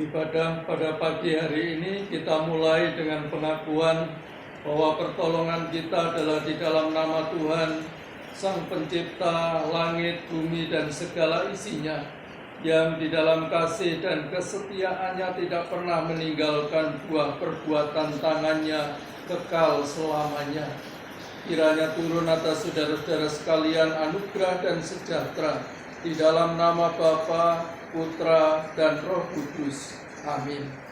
Ibadah pada pagi hari ini kita mulai dengan pengakuan bahwa pertolongan kita adalah di dalam nama Tuhan, Sang Pencipta langit, bumi, dan segala isinya, yang di dalam kasih dan kesetiaannya tidak pernah meninggalkan buah perbuatan tangannya kekal selamanya. Kiranya turun atas saudara-saudara sekalian anugerah dan sejahtera di dalam nama Bapa, Putra, dan Roh Kudus. Amin.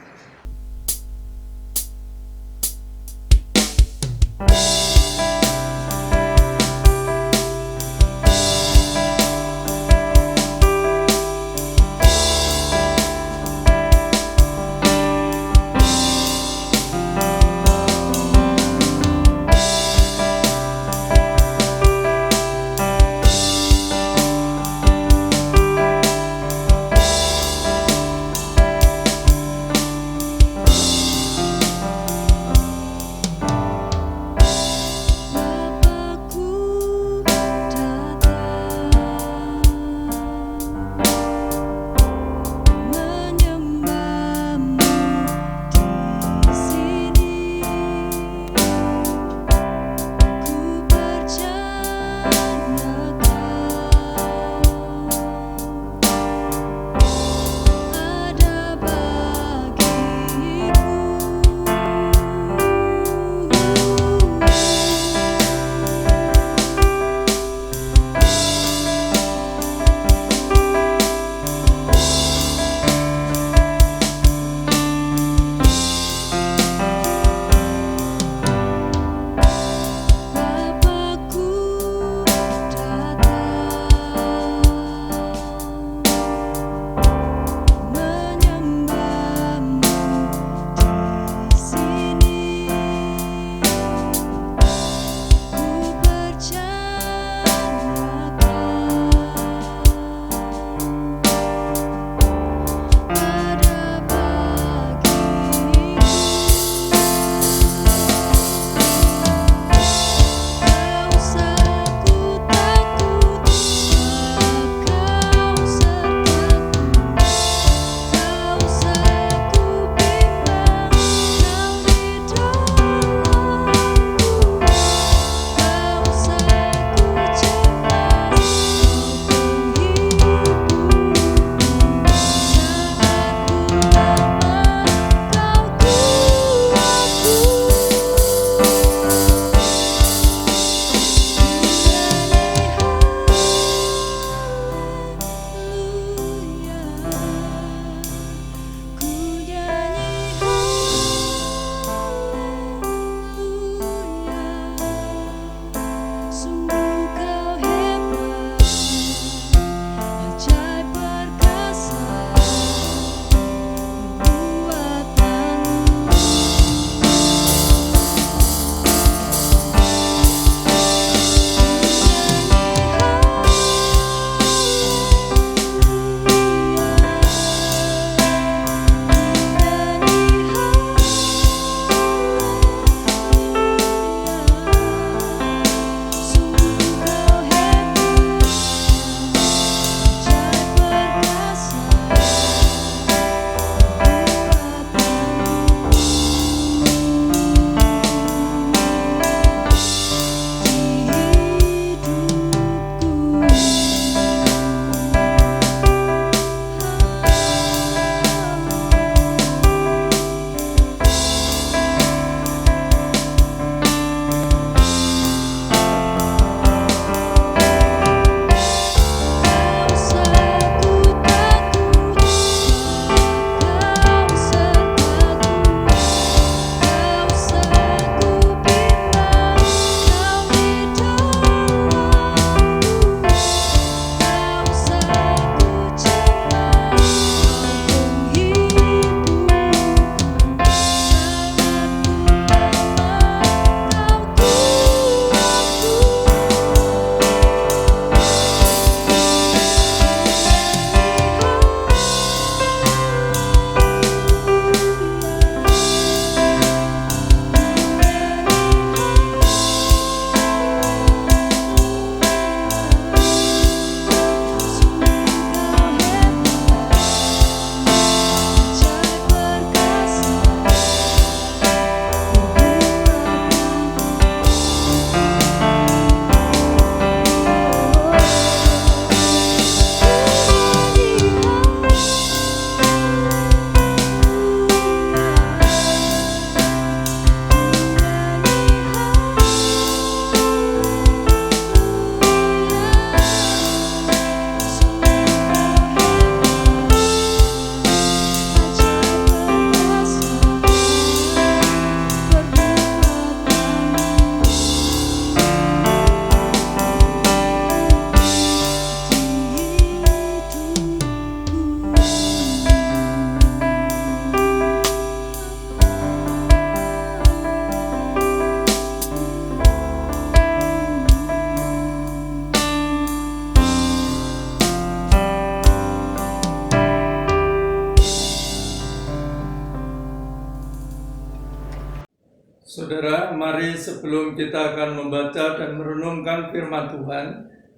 Saudara, mari sebelum kita akan membaca dan merenungkan firman Tuhan,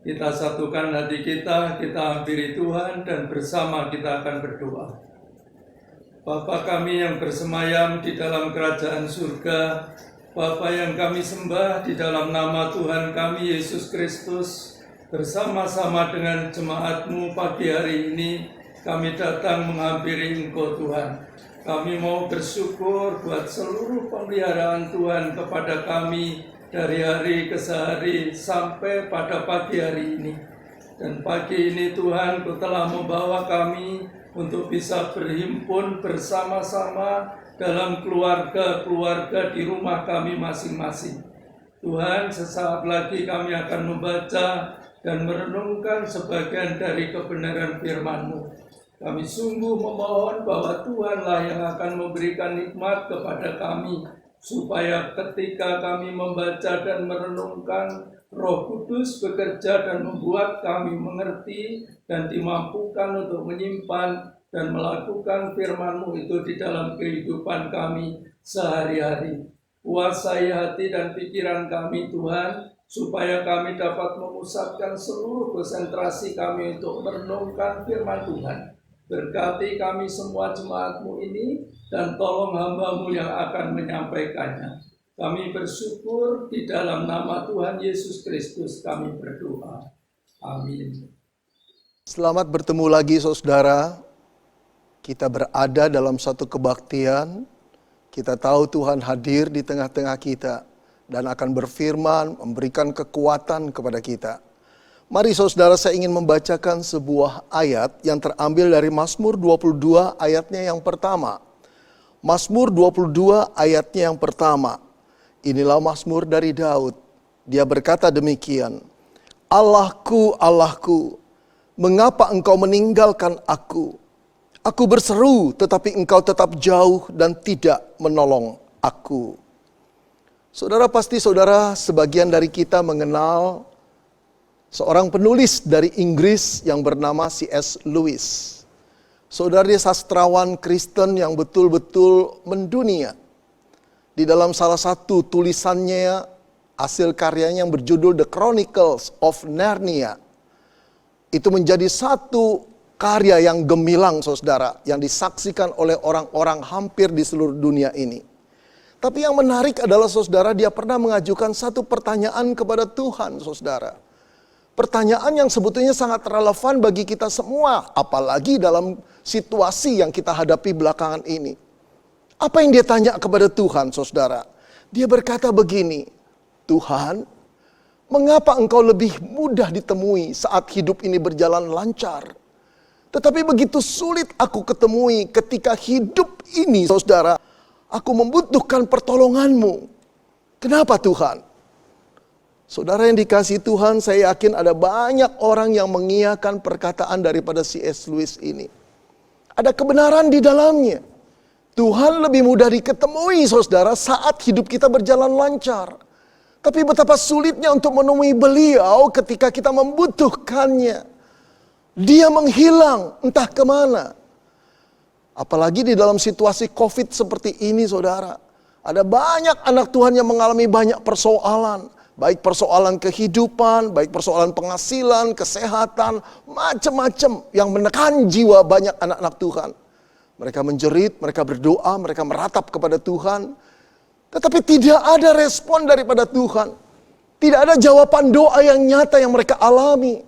kita satukan hati kita hampiri Tuhan dan bersama kita akan berdoa. Bapa kami yang bersemayam di dalam kerajaan surga, Bapa yang kami sembah di dalam nama Tuhan kami Yesus Kristus, bersama-sama dengan jemaat-Mu pagi hari ini, kami datang menghampiri Engkau Tuhan. Kami mau bersyukur buat seluruh pemeliharaan Tuhan kepada kami dari hari ke hari sampai pada pagi hari ini. Dan pagi ini Tuhan, Kau telah membawa kami untuk bisa berhimpun bersama-sama dalam keluarga-keluarga di rumah kami masing-masing. Tuhan, sesaat lagi kami akan membaca dan merenungkan sebagian dari kebenaran firman-Mu. Kami sungguh memohon bahwa Tuhanlah yang akan memberikan nikmat kepada kami, supaya ketika kami membaca dan merenungkan, Roh Kudus bekerja dan membuat kami mengerti dan dimampukan untuk menyimpan dan melakukan firman-Mu itu di dalam kehidupan kami sehari-hari. Kuasai hati dan pikiran kami Tuhan, supaya kami dapat memusatkan seluruh konsentrasi kami untuk merenungkan firman Tuhan. Berkati kami semua jemaat-Mu ini, dan tolong hamba-Mu yang akan menyampaikannya. Kami bersyukur di dalam nama Tuhan Yesus Kristus kami berdoa. Amin. Selamat bertemu lagi saudara. Kita berada dalam satu kebaktian. Kita tahu Tuhan hadir di tengah-tengah kita dan akan berfirman, memberikan kekuatan kepada kita. Mari saudara, saya ingin membacakan sebuah ayat yang terambil dari Mazmur 22 ayatnya yang pertama. Mazmur 22 ayatnya yang pertama. Inilah Mazmur dari Daud. Dia berkata demikian. Allahku, Allahku, mengapa engkau meninggalkan aku? Aku berseru tetapi engkau tetap jauh dan tidak menolong aku. Saudara, pasti saudara sebagian dari kita mengenal seorang penulis dari Inggris yang bernama C.S. Lewis. Saudara, dia sastrawan Kristen yang betul-betul mendunia. Di dalam salah satu tulisannya, hasil karyanya yang berjudul The Chronicles of Narnia, itu menjadi satu karya yang gemilang saudara, yang disaksikan oleh orang-orang hampir di seluruh dunia ini. Tapi yang menarik adalah saudara, dia pernah mengajukan satu pertanyaan kepada Tuhan saudara. Pertanyaan yang sebetulnya sangat relevan bagi kita semua, apalagi dalam situasi yang kita hadapi belakangan ini. Apa yang dia tanya kepada Tuhan, saudara? Dia berkata begini, Tuhan, mengapa engkau lebih mudah ditemui saat hidup ini berjalan lancar? Tetapi begitu sulit aku ketemui ketika hidup ini, saudara, aku membutuhkan pertolonganmu. Kenapa Tuhan? Saudara yang dikasihi Tuhan, saya yakin ada banyak orang yang mengiyakan perkataan daripada C.S. Lewis ini. Ada kebenaran di dalamnya. Tuhan lebih mudah diketemui saudara saat hidup kita berjalan lancar. Tapi betapa sulitnya untuk menemui beliau ketika kita membutuhkannya. Dia menghilang entah kemana. Apalagi di dalam situasi COVID seperti ini saudara. Ada banyak anak Tuhan yang mengalami banyak persoalan. Baik persoalan kehidupan, baik persoalan penghasilan, kesehatan, macam-macam yang menekan jiwa banyak anak-anak Tuhan. Mereka menjerit, mereka berdoa, mereka meratap kepada Tuhan. Tetapi tidak ada respon daripada Tuhan. Tidak ada jawaban doa yang nyata yang mereka alami.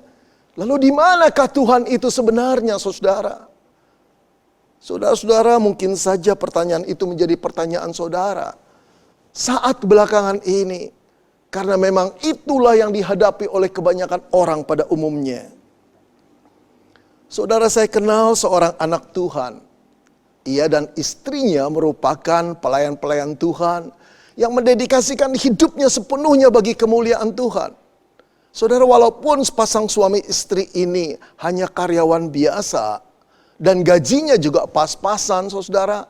Lalu di manakah Tuhan itu sebenarnya, saudara? Saudara-saudara, mungkin saja pertanyaan itu menjadi pertanyaan saudara. Saat belakangan ini. Karena memang itulah yang dihadapi oleh kebanyakan orang pada umumnya. Saudara, saya kenal seorang anak Tuhan. Ia dan istrinya merupakan pelayan-pelayan Tuhan yang mendedikasikan hidupnya sepenuhnya bagi kemuliaan Tuhan. Saudara, walaupun sepasang suami istri ini hanya karyawan biasa dan gajinya juga pas-pasan, saudara,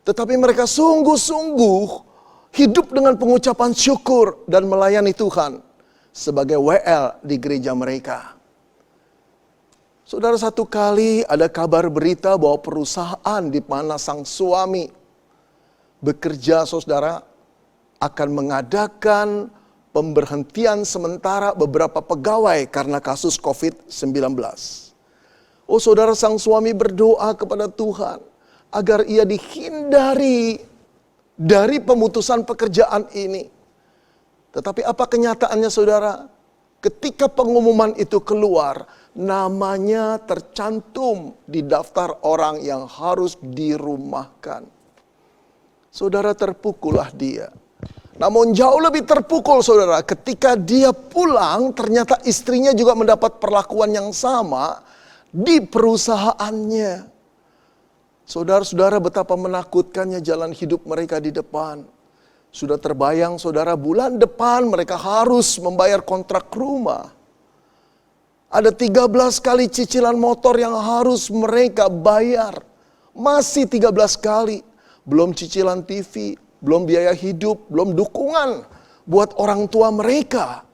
tetapi mereka sungguh-sungguh hidup dengan pengucapan syukur dan melayani Tuhan sebagai WL di gereja mereka. Saudara, satu kali ada kabar berita bahwa perusahaan di mana sang suami bekerja, saudara, akan mengadakan pemberhentian sementara beberapa pegawai karena kasus COVID-19. Oh saudara, sang suami berdoa kepada Tuhan agar ia dihindari dari pemutusan pekerjaan ini. Tetapi apa kenyataannya saudara? Ketika pengumuman itu keluar, namanya tercantum di daftar orang yang harus dirumahkan. Saudara, terpukullah dia. Namun jauh lebih terpukul saudara, ketika dia pulang ternyata istrinya juga mendapat perlakuan yang sama di perusahaannya. Saudara-saudara, betapa menakutkannya jalan hidup mereka di depan. Sudah terbayang saudara, bulan depan mereka harus membayar kontrak rumah. Ada 13 kali cicilan motor yang harus mereka bayar. Masih 13 kali. Belum cicilan TV, belum biaya hidup, belum dukungan buat orang tua mereka.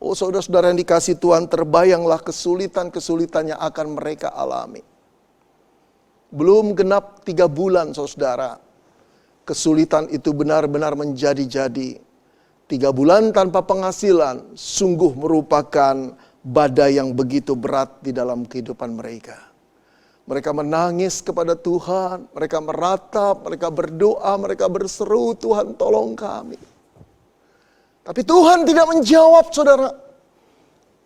Oh saudara-saudara yang dikasih Tuhan, terbayanglah kesulitan-kesulitan yang akan mereka alami. Belum genap 3 bulan saudara, kesulitan itu benar-benar menjadi-jadi. 3 bulan tanpa penghasilan sungguh merupakan badai yang begitu berat di dalam kehidupan mereka. Mereka menangis kepada Tuhan, mereka meratap, mereka berdoa, mereka berseru, Tuhan tolong kami. Tapi Tuhan tidak menjawab saudara.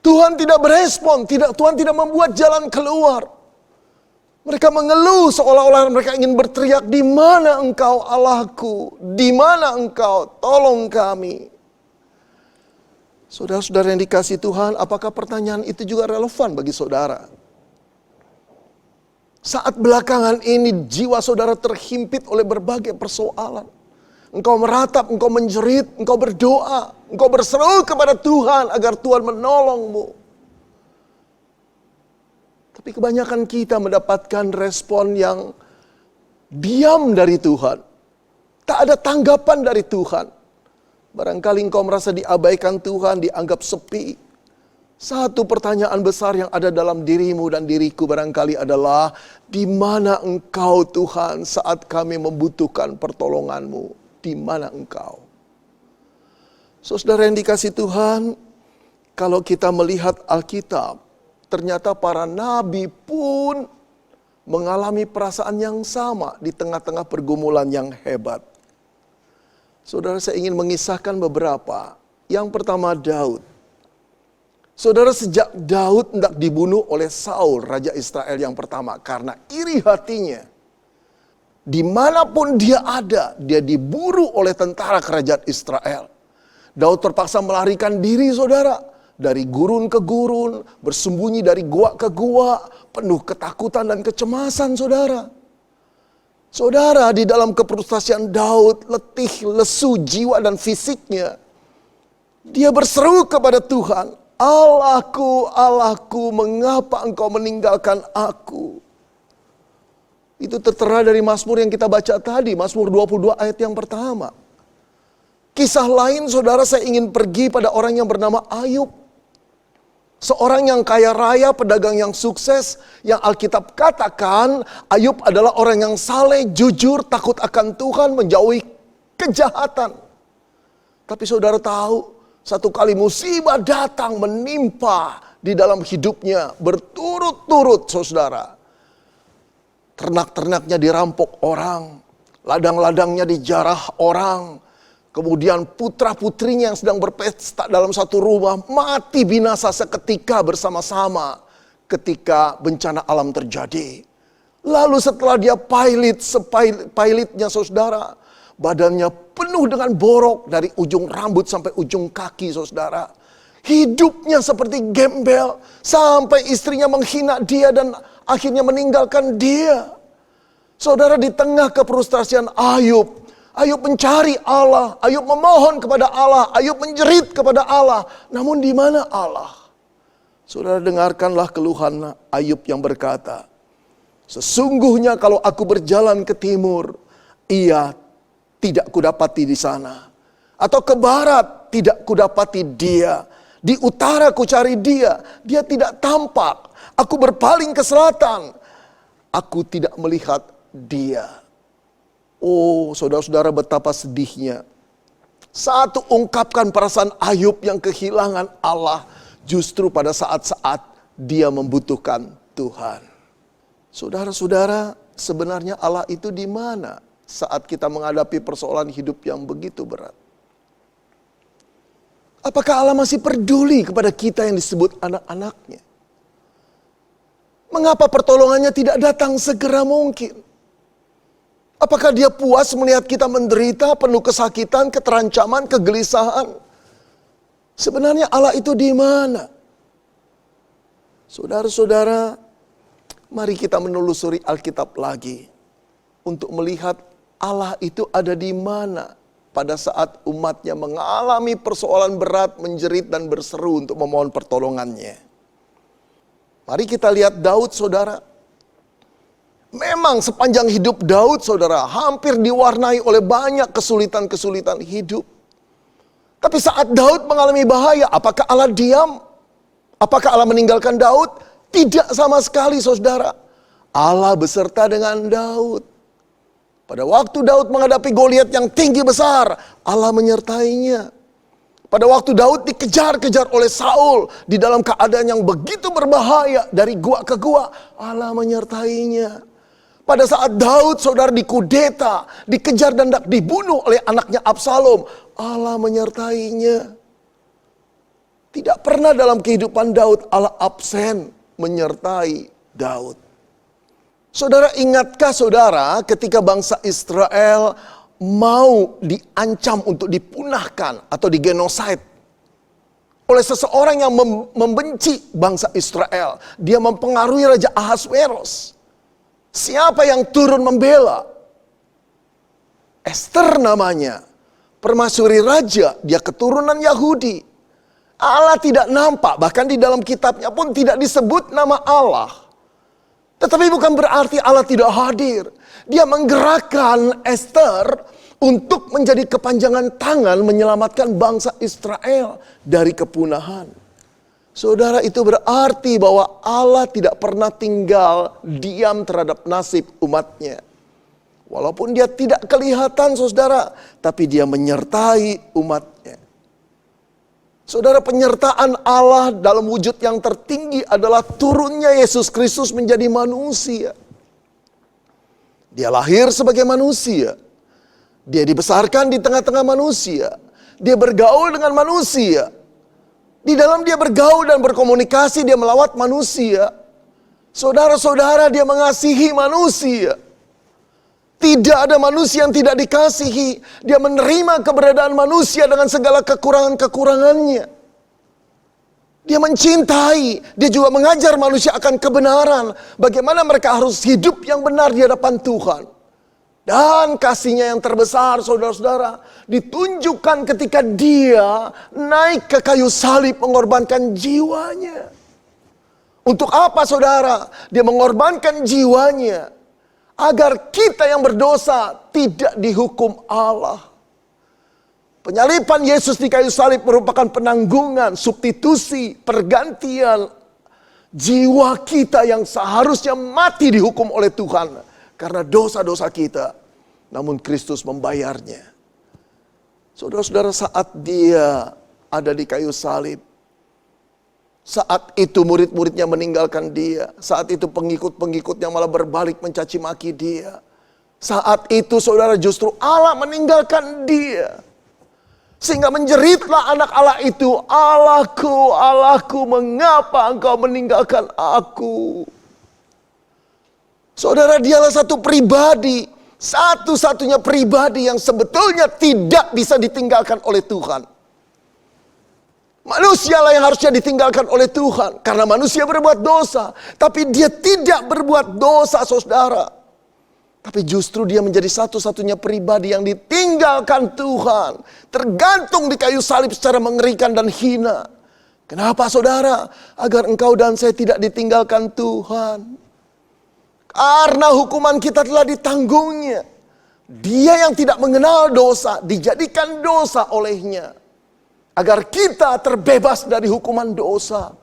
Tuhan tidak berespon, Tuhan tidak membuat jalan keluar. Mereka mengeluh seolah-olah mereka ingin berteriak, di mana engkau Allahku? Di mana engkau? Tolong kami. Saudara-saudara yang dikasihi Tuhan, apakah pertanyaan itu juga relevan bagi saudara? Saat belakangan ini jiwa saudara terhimpit oleh berbagai persoalan. Engkau meratap, engkau menjerit, engkau berdoa, engkau berseru kepada Tuhan agar Tuhan menolongmu. Tapi kebanyakan kita mendapatkan respon yang diam dari Tuhan. Tak ada tanggapan dari Tuhan. Barangkali engkau merasa diabaikan Tuhan, dianggap sepi. Satu pertanyaan besar yang ada dalam dirimu dan diriku barangkali adalah, di mana engkau Tuhan saat kami membutuhkan pertolonganmu? Di mana engkau? Saudara yang dikasihi Tuhan, kalau kita melihat Alkitab, ternyata para nabi pun mengalami perasaan yang sama di tengah-tengah pergumulan yang hebat. Saudara, saya ingin mengisahkan beberapa. Yang pertama, Daud. Saudara, sejak Daud hendak dibunuh oleh Saul, Raja Israel yang pertama, karena iri hatinya. Dimanapun dia ada, dia diburu oleh tentara kerajaan Israel. Daud terpaksa melarikan diri saudara, dari gurun ke gurun, bersembunyi dari gua ke gua, penuh ketakutan dan kecemasan saudara. Saudara, di dalam kefrustasian Daud, letih, lesu jiwa dan fisiknya, dia berseru kepada Tuhan, Allahku, Allahku, mengapa engkau meninggalkan aku? Itu tertera dari Mazmur yang kita baca tadi, Mazmur 22 ayat yang pertama. Kisah lain saudara, saya ingin pergi pada orang yang bernama Ayub. Seorang yang kaya raya, pedagang yang sukses, yang Alkitab katakan Ayub adalah orang yang saleh, jujur, takut akan Tuhan, menjauhi kejahatan. Tapi saudara tahu, satu kali musibah datang menimpa di dalam hidupnya berturut-turut saudara. Ternak-ternaknya dirampok orang, ladang-ladangnya dijarah orang. Kemudian putra-putrinya yang sedang berpesta dalam satu rumah mati binasa seketika bersama-sama ketika bencana alam terjadi. Lalu setelah dia pilotnya saudara, badannya penuh dengan borok dari ujung rambut sampai ujung kaki saudara. Hidupnya seperti gembel sampai istrinya menghina dia dan akhirnya meninggalkan dia. Saudara, di tengah kefrustasian Ayub mencari Allah, Ayub memohon kepada Allah, Ayub menjerit kepada Allah. Namun di mana Allah? Saudara, dengarkanlah keluhan Ayub yang berkata, sesungguhnya kalau aku berjalan ke timur, ia tidak kudapati di sana. Atau ke barat, tidak kudapati dia. Di utara ku cari dia, dia tidak tampak. Aku berpaling ke selatan, aku tidak melihat dia. Oh saudara-saudara, betapa sedihnya Satu, ungkapkan perasaan Ayub yang kehilangan Allah justru pada saat-saat dia membutuhkan Tuhan. Saudara-saudara, sebenarnya Allah itu di mana saat kita menghadapi persoalan hidup yang begitu berat? Apakah Allah masih peduli kepada kita yang disebut anak-anaknya? Mengapa pertolongannya tidak datang segera mungkin? Apakah dia puas melihat kita menderita, penuh kesakitan, keterancaman, kegelisahan? Sebenarnya Allah itu di mana? Saudara-saudara, mari kita menelusuri Alkitab lagi untuk melihat Allah itu ada di mana pada saat umatnya mengalami persoalan berat, menjerit dan berseru untuk memohon pertolongannya. Mari kita lihat Daud, saudara. Memang sepanjang hidup Daud, saudara, hampir diwarnai oleh banyak kesulitan-kesulitan hidup. Tapi saat Daud mengalami bahaya, apakah Allah diam? Apakah Allah meninggalkan Daud? Tidak sama sekali, saudara. Allah beserta dengan Daud. Pada waktu Daud menghadapi Goliat yang tinggi besar, Allah menyertainya. Pada waktu Daud dikejar-kejar oleh Saul di dalam keadaan yang begitu berbahaya dari gua ke gua, Allah menyertainya. Pada saat Daud, saudara, dikudeta, dikejar dan dibunuh oleh anaknya Absalom, Allah menyertainya. Tidak pernah dalam kehidupan Daud Allah absen menyertai Daud. Saudara, ingatkah saudara ketika bangsa Israel mau diancam untuk dipunahkan atau digenosid oleh seseorang yang membenci bangsa Israel? Dia mempengaruhi Raja Ahasweros. Siapa yang turun membela? Esther namanya. Permaisuri raja, dia keturunan Yahudi. Allah tidak nampak, bahkan di dalam kitabnya pun tidak disebut nama Allah. Tetapi bukan berarti Allah tidak hadir. Dia menggerakkan Esther untuk menjadi kepanjangan tangan menyelamatkan bangsa Israel dari kepunahan. Saudara, itu berarti bahwa Allah tidak pernah tinggal diam terhadap nasib umatnya. Walaupun dia tidak kelihatan, saudara, tapi dia menyertai umatnya. Saudara, penyertaan Allah dalam wujud yang tertinggi adalah turunnya Yesus Kristus menjadi manusia. Dia lahir sebagai manusia. Dia dibesarkan di tengah-tengah manusia. Dia bergaul dengan manusia. Di dalam dia bergaul dan berkomunikasi, dia melawat manusia. Saudara-saudara, dia mengasihi manusia. Tidak ada manusia yang tidak dikasihi. Dia menerima keberadaan manusia dengan segala kekurangan-kekurangannya. Dia mencintai. Dia juga mengajar manusia akan kebenaran. Bagaimana mereka harus hidup yang benar di hadapan Tuhan. Dan kasihnya yang terbesar, saudara-saudara, ditunjukkan ketika dia naik ke kayu salib mengorbankan jiwanya. Untuk apa, saudara? Dia mengorbankan jiwanya agar kita yang berdosa tidak dihukum Allah. Penyaliban Yesus di kayu salib merupakan penanggungan, substitusi, pergantian jiwa kita yang seharusnya mati dihukum oleh Tuhan karena dosa-dosa kita. Namun Kristus membayarnya. Saudara-saudara, saat dia ada di kayu salib, saat itu murid-muridnya meninggalkan dia. Saat itu pengikut-pengikutnya malah berbalik mencaci maki dia. Saat itu, saudara, justru Allah meninggalkan dia. Sehingga menjeritlah anak Allah itu, Allahku, Allahku, mengapa engkau meninggalkan aku? Saudara, dialah satu pribadi, satu-satunya pribadi yang sebetulnya tidak bisa ditinggalkan oleh Tuhan. Manusialah yang harusnya ditinggalkan oleh Tuhan karena manusia berbuat dosa, tapi dia tidak berbuat dosa, saudara. Tapi justru dia menjadi satu-satunya pribadi yang ditinggalkan Tuhan, tergantung di kayu salib secara mengerikan dan hina. Kenapa, saudara? Agar engkau dan saya tidak ditinggalkan Tuhan. Karena hukuman kita telah ditanggungnya. Dia yang tidak mengenal dosa dijadikan dosa olehnya, agar kita terbebas dari hukuman dosa.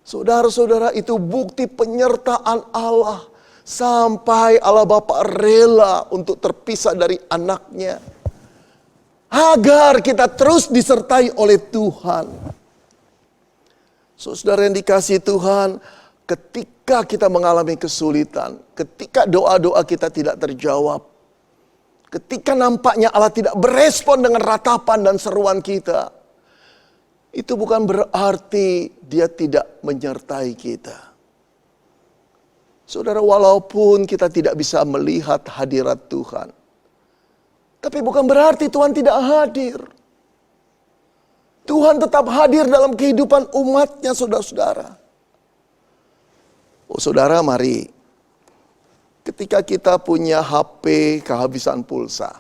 Saudara-saudara, itu bukti penyertaan Allah. Sampai Allah Bapa rela untuk terpisah dari anaknya. agar kita terus disertai oleh Tuhan. Saudara yang dikasihi Tuhan, ketika kita mengalami kesulitan, ketika doa-doa kita tidak terjawab, ketika nampaknya Allah tidak berespon dengan ratapan dan seruan kita, itu bukan berarti Dia tidak menyertai kita. Saudara, walaupun kita tidak bisa melihat hadirat Tuhan, tapi bukan berarti Tuhan tidak hadir. Tuhan tetap hadir dalam kehidupan umatnya, saudara-saudara. Oh saudara, mari. Ketika kita punya HP kehabisan pulsa,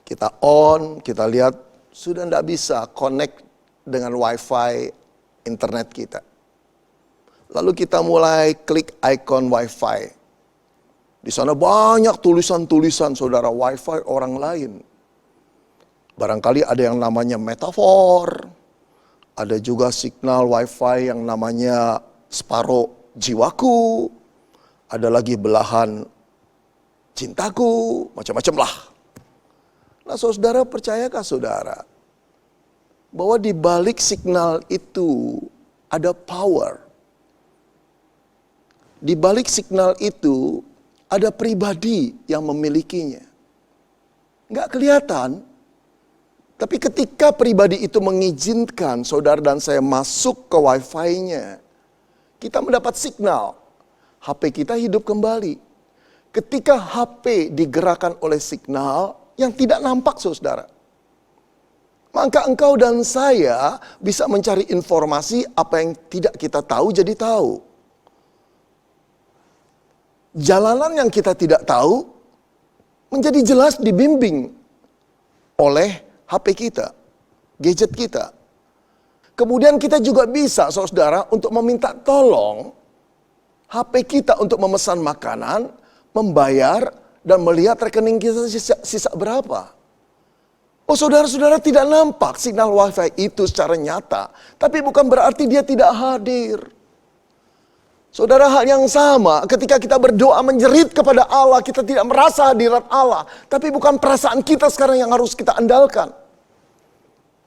kita on, kita lihat sudah tidak bisa connect dengan wifi internet kita. Lalu kita mulai klik icon wifi. Di sana banyak tulisan-tulisan saudara wifi orang lain. Barangkali ada yang namanya metafor. Ada juga signal wifi yang namanya separuh jiwaku. Ada lagi belahan cintaku. Macam-macam lah. Nah saudara, percayakah saudara bahwa di balik signal itu ada power? Di balik signal itu ada pribadi yang memilikinya. Nggak kelihatan, tapi ketika pribadi itu mengizinkan saudara dan saya masuk ke wifi-nya, kita mendapat signal, HP kita hidup kembali. Ketika HP digerakkan oleh signal yang tidak nampak saudara, maka engkau dan saya bisa mencari informasi apa yang tidak kita tahu jadi tahu. Jalanan yang kita tidak tahu menjadi jelas dibimbing oleh HP kita, gadget kita. Kemudian kita juga bisa, saudara, untuk meminta tolong HP kita untuk memesan makanan, membayar, dan melihat rekening kita sisa berapa. Oh saudara-saudara, tidak nampak signal wifi itu secara nyata, tapi bukan berarti dia tidak hadir. Saudara, hal yang sama ketika kita berdoa menjerit kepada Allah, kita tidak merasa hadirat Allah. Tapi bukan perasaan kita sekarang yang harus kita andalkan.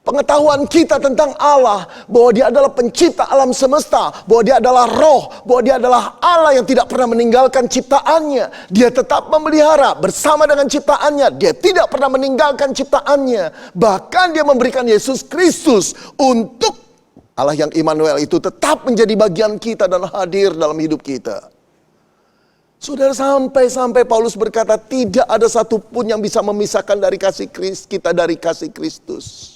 Pengetahuan kita tentang Allah, bahwa Dia adalah pencipta alam semesta, bahwa Dia adalah roh, bahwa Dia adalah Allah yang tidak pernah meninggalkan ciptaannya. Dia tetap memelihara bersama dengan ciptaannya. Dia tidak pernah meninggalkan ciptaannya. Bahkan Dia memberikan Yesus Kristus untuk Allah yang Immanuel itu tetap menjadi bagian kita dan hadir dalam hidup kita. Saudara, sampai Paulus berkata tidak ada satupun yang bisa memisahkan dari kasih kita dari kasih Kristus.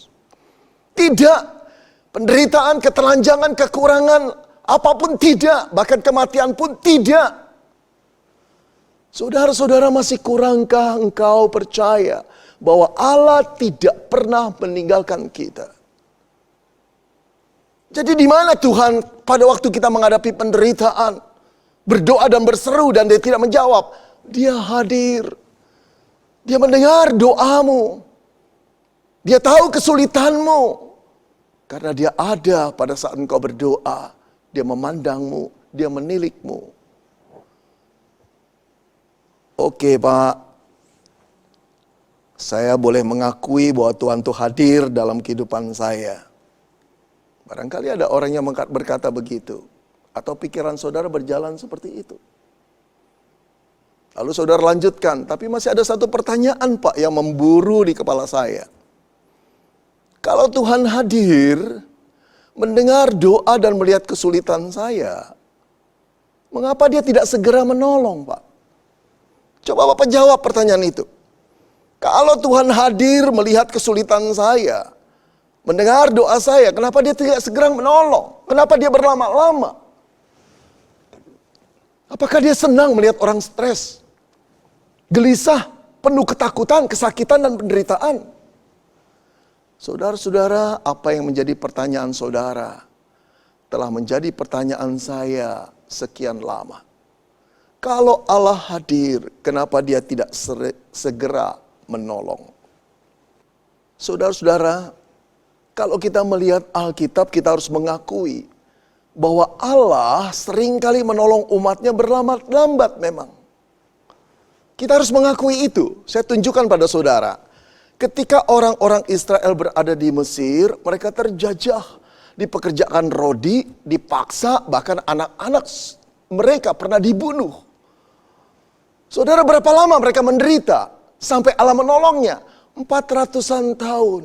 Tidak, penderitaan, ketelanjangan, kekurangan, apapun tidak, bahkan kematian pun tidak. Saudara-saudara, masih kurangkah engkau percaya bahwa Allah tidak pernah meninggalkan kita? Jadi di mana Tuhan pada waktu kita menghadapi penderitaan, berdoa dan berseru dan Dia tidak menjawab? Dia hadir. Dia mendengar doamu. Dia tahu kesulitanmu. Karena Dia ada pada saat engkau berdoa. Dia memandangmu, Dia menilikmu. Oke Pak, saya boleh mengakui bahwa Tuhan itu hadir dalam kehidupan saya. Barangkali ada orang yang berkata begitu. Atau pikiran saudara berjalan seperti itu. Lalu saudara lanjutkan, tapi masih ada satu pertanyaan Pak yang memburu di kepala saya. Kalau Tuhan hadir, mendengar doa dan melihat kesulitan saya, mengapa Dia tidak segera menolong Pak? Coba Bapak jawab pertanyaan itu. Kalau Tuhan hadir melihat kesulitan saya, mendengar doa saya, kenapa Dia tidak segera menolong? Kenapa Dia berlama-lama? Apakah Dia senang melihat orang stres, gelisah, penuh ketakutan, kesakitan, dan penderitaan? Saudara-saudara, apa yang menjadi pertanyaan saudara telah menjadi pertanyaan saya sekian lama. Kalau Allah hadir, kenapa Dia tidak segera menolong? Saudara-saudara, kalau kita melihat Alkitab, kita harus mengakui bahwa Allah seringkali menolong umatnya berlambat-lambat memang. Kita harus mengakui itu. Saya tunjukkan pada saudara. Ketika orang-orang Israel berada di Mesir, mereka terjajah, dipekerjakan rodi, dipaksa, bahkan anak-anak mereka pernah dibunuh. Saudara, berapa lama mereka menderita sampai Allah menolongnya? 400-an tahun.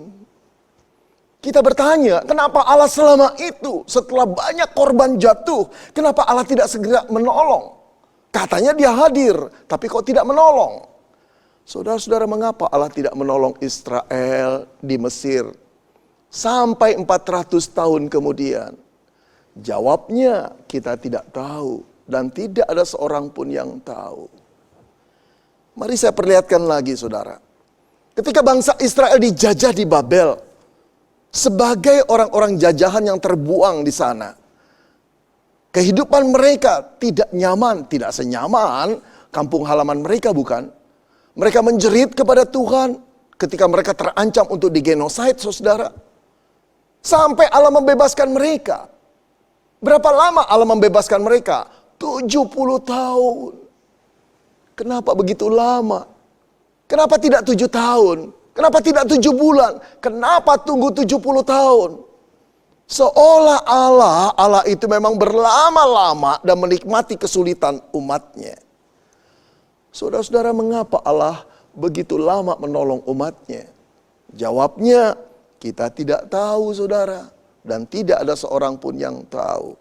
Kita bertanya, kenapa Allah selama itu setelah banyak korban jatuh, kenapa Allah tidak segera menolong? Katanya dia hadir, tapi kok tidak menolong? Saudara-saudara, mengapa Allah tidak menolong Israel di Mesir sampai 400 tahun kemudian? Jawabnya kita tidak tahu dan tidak ada seorang pun yang tahu. Mari saya perlihatkan lagi, saudara. Ketika bangsa Israel dijajah di Babel, sebagai orang-orang jajahan yang terbuang di sana, kehidupan mereka tidak nyaman, tidak senyaman kampung halaman mereka, bukan? Mereka menjerit kepada Tuhan ketika mereka terancam untuk digenosid, saudara. Sampai Allah membebaskan mereka. Berapa lama Allah membebaskan mereka? 70 tahun. Kenapa begitu lama? Kenapa tidak 7 tahun? Kenapa tidak 7 bulan? Kenapa tunggu 70 tahun? Seolah Allah itu memang berlama-lama dan menikmati kesulitan umatnya. Saudara-saudara, mengapa Allah begitu lama menolong umatnya? Jawabnya, kita tidak tahu, saudara. Dan tidak ada seorang pun yang tahu.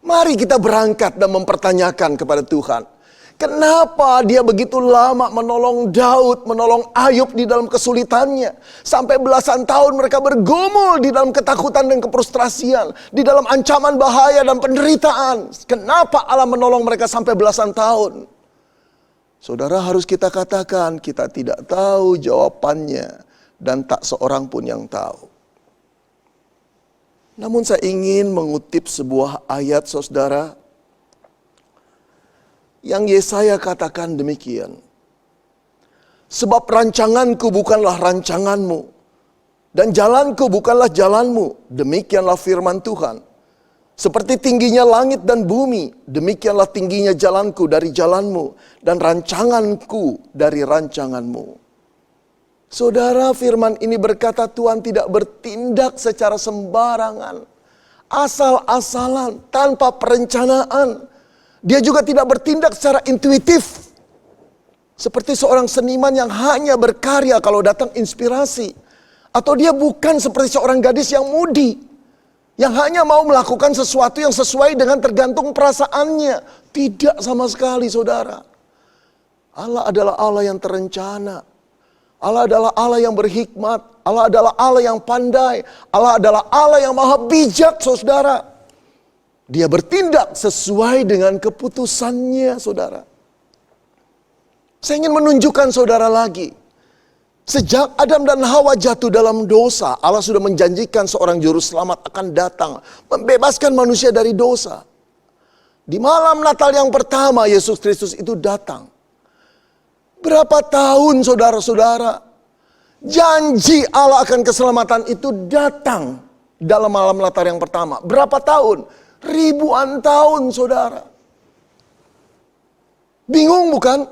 Mari kita berangkat dan mempertanyakan kepada Tuhan. Kenapa dia begitu lama menolong Daud, menolong Ayub di dalam kesulitannya. Sampai belasan tahun mereka bergumul di dalam ketakutan dan kefrustrasian. Di dalam ancaman bahaya dan penderitaan. Kenapa Allah menolong mereka sampai belasan tahun? Saudara, harus kita katakan kita tidak tahu jawabannya. Dan tak seorang pun yang tahu. Namun saya ingin mengutip sebuah ayat, saudara, yang Yesaya katakan demikian. Sebab rancanganku bukanlah rancanganmu, dan jalanku bukanlah jalanmu. Demikianlah firman Tuhan. Seperti tingginya langit dan bumi, demikianlah tingginya jalanku dari jalanmu, dan rancanganku dari rancanganmu. Saudara, firman ini berkata Tuhan tidak bertindak secara sembarangan, asal-asalan, tanpa perencanaan. Dia juga tidak bertindak secara intuitif. Seperti seorang seniman yang hanya berkarya kalau datang inspirasi. Atau dia bukan seperti seorang gadis yang mudi, yang hanya mau melakukan sesuatu yang sesuai dengan tergantung perasaannya. Tidak sama sekali, saudara. Allah adalah Allah yang terencana. Allah adalah Allah yang berhikmat. Allah adalah Allah yang pandai. Allah adalah Allah yang maha bijak, saudara. Dia bertindak sesuai dengan keputusannya, saudara. Saya ingin menunjukkan saudara lagi. Sejak Adam dan Hawa jatuh dalam dosa, Allah sudah menjanjikan seorang juru selamat akan datang. Membebaskan manusia dari dosa. Di malam Natal yang pertama, Yesus Kristus itu datang. Berapa tahun, saudara-saudara, janji Allah akan keselamatan itu datang dalam malam Natal yang pertama. Berapa tahun? Ribuan tahun, saudara. Bingung bukan?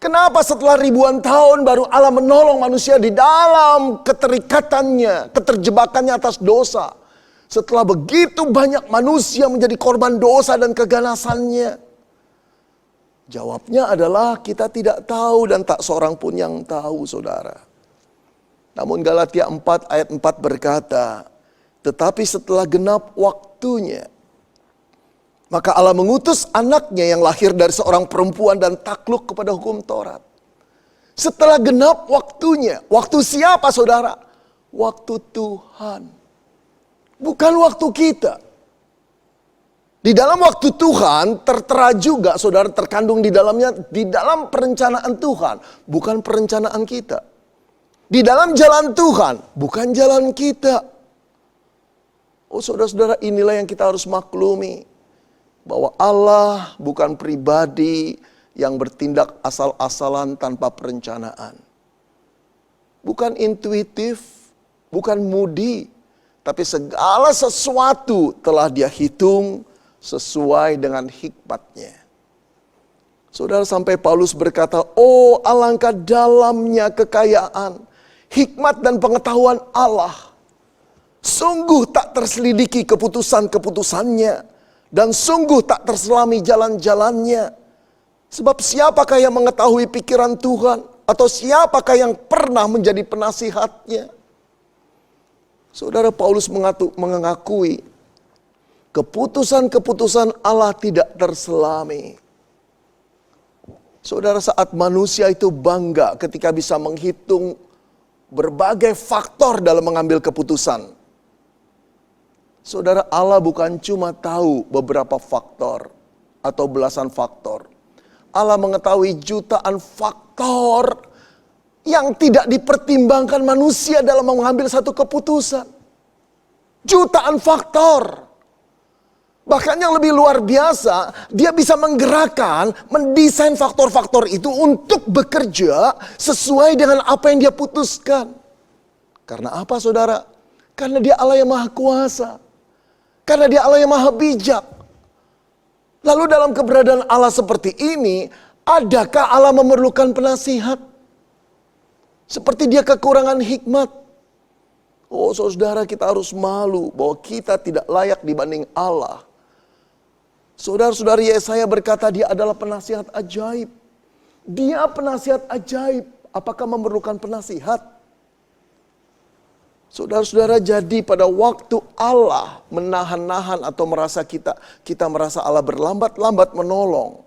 Kenapa setelah ribuan tahun baru Allah menolong manusia di dalam keterikatannya, keterjebakannya atas dosa. Setelah begitu banyak manusia menjadi korban dosa dan keganasannya. Jawabnya adalah kita tidak tahu dan tak seorang pun yang tahu, saudara. Namun Galatia 4 ayat 4 berkata, tetapi setelah genap waktunya, maka Allah mengutus anaknya yang lahir dari seorang perempuan dan takluk kepada hukum Taurat. Setelah genap waktunya, waktu siapa, saudara? Waktu Tuhan. Bukan waktu kita. Di dalam waktu Tuhan tertera juga, saudara, terkandung di dalamnya, di dalam perencanaan Tuhan, bukan perencanaan kita. Di dalam jalan Tuhan, bukan jalan kita. Oh, saudara-saudara, inilah yang kita harus maklumi. Bahwa Allah bukan pribadi yang bertindak asal-asalan tanpa perencanaan. Bukan intuitif, bukan mudi, tapi segala sesuatu telah Dia hitung sesuai dengan hikmatnya. Saudara, sampai Paulus berkata, oh alangkah dalamnya kekayaan, hikmat dan pengetahuan Allah. Sungguh tak terselidiki keputusan-keputusannya, dan sungguh tak terselami jalan-jalannya. Sebab siapakah yang mengetahui pikiran Tuhan, atau siapakah yang pernah menjadi penasihatnya? Saudara, Paulus mengakui keputusan-keputusan Allah tidak terselami. Saudara, saat manusia itu bangga ketika bisa menghitung berbagai faktor dalam mengambil keputusan. Saudara, Allah bukan cuma tahu beberapa faktor atau belasan faktor. Allah mengetahui jutaan faktor yang tidak dipertimbangkan manusia dalam mengambil satu keputusan. Jutaan faktor. Bahkan yang lebih luar biasa, dia bisa menggerakkan, mendesain faktor-faktor itu untuk bekerja sesuai dengan apa yang dia putuskan. Karena apa, saudara? Karena dia Allah yang maha kuasa. Karena dia Allah yang maha bijak. Lalu dalam keberadaan Allah seperti ini, adakah Allah memerlukan penasihat? Seperti dia kekurangan hikmat. Oh saudara, kita harus malu bahwa kita tidak layak dibanding Allah. Saudara-saudari, Yesaya berkata dia adalah penasihat ajaib. Dia penasihat ajaib. Apakah memerlukan penasihat? Saudara-saudara, jadi pada waktu Allah menahan-nahan atau merasa kita merasa Allah berlambat-lambat menolong.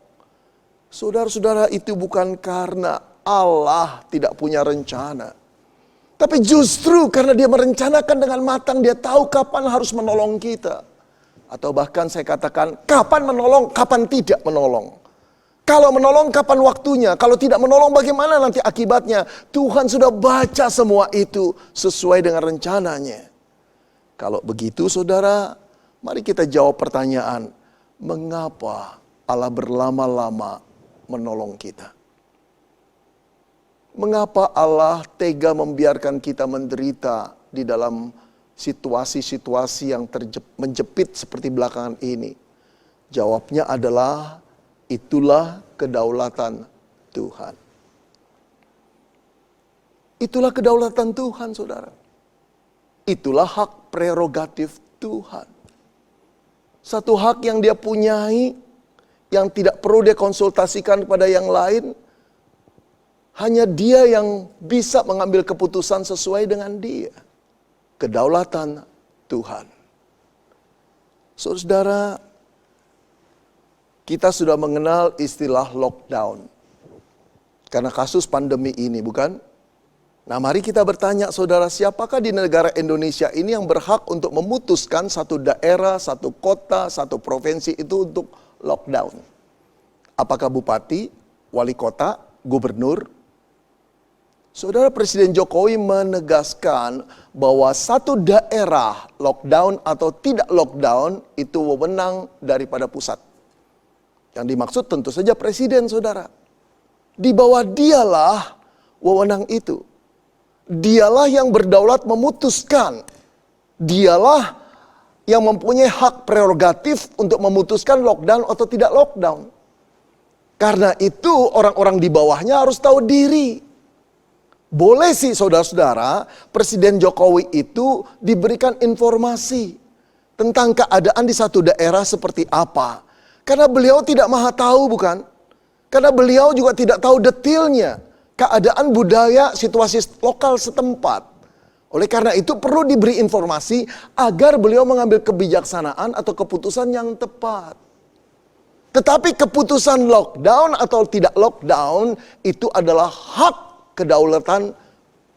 Saudara-saudara, itu bukan karena Allah tidak punya rencana. Tapi justru karena dia merencanakan dengan matang, dia tahu kapan harus menolong kita. Atau bahkan saya katakan, kapan menolong, kapan tidak menolong. Kalau menolong, kapan waktunya. Kalau tidak menolong, bagaimana nanti akibatnya. Tuhan sudah baca semua itu sesuai dengan rencananya. Kalau begitu saudara, mari kita jawab pertanyaan. Mengapa Allah berlama-lama menolong kita? Mengapa Allah tega membiarkan kita menderita di dalam situasi-situasi yang menjepit seperti belakangan ini? Jawabnya adalah, itulah kedaulatan Tuhan. Itulah kedaulatan Tuhan, saudara. Itulah hak prerogatif Tuhan. Satu hak yang dia punyai, yang tidak perlu dia konsultasikan kepada yang lain. Hanya dia yang bisa mengambil keputusan sesuai dengan dia. Kedaulatan Tuhan. Saudara, kita sudah mengenal istilah lockdown. Karena kasus pandemi ini, bukan? Nah, mari kita bertanya, saudara, siapakah di negara Indonesia ini yang berhak untuk memutuskan satu daerah, satu kota, satu provinsi itu untuk lockdown? Apakah bupati, wali kota, gubernur? Saudara, Presiden Jokowi menegaskan bahwa satu daerah lockdown atau tidak lockdown itu wewenang daripada pusat. Yang dimaksud tentu saja Presiden, saudara. Di bawah dialah wewenang itu. Dialah yang berdaulat memutuskan. Dialah yang mempunyai hak prerogatif untuk memutuskan lockdown atau tidak lockdown. Karena itu orang-orang di bawahnya harus tahu diri. Boleh sih saudara-saudara, Presiden Jokowi itu diberikan informasi tentang keadaan di satu daerah seperti apa. Karena beliau tidak maha tahu, bukan? Karena beliau juga tidak tahu detailnya keadaan budaya situasi lokal setempat. Oleh karena itu perlu diberi informasi agar beliau mengambil kebijaksanaan atau keputusan yang tepat. Tetapi keputusan lockdown atau tidak lockdown itu adalah hak kedaulatan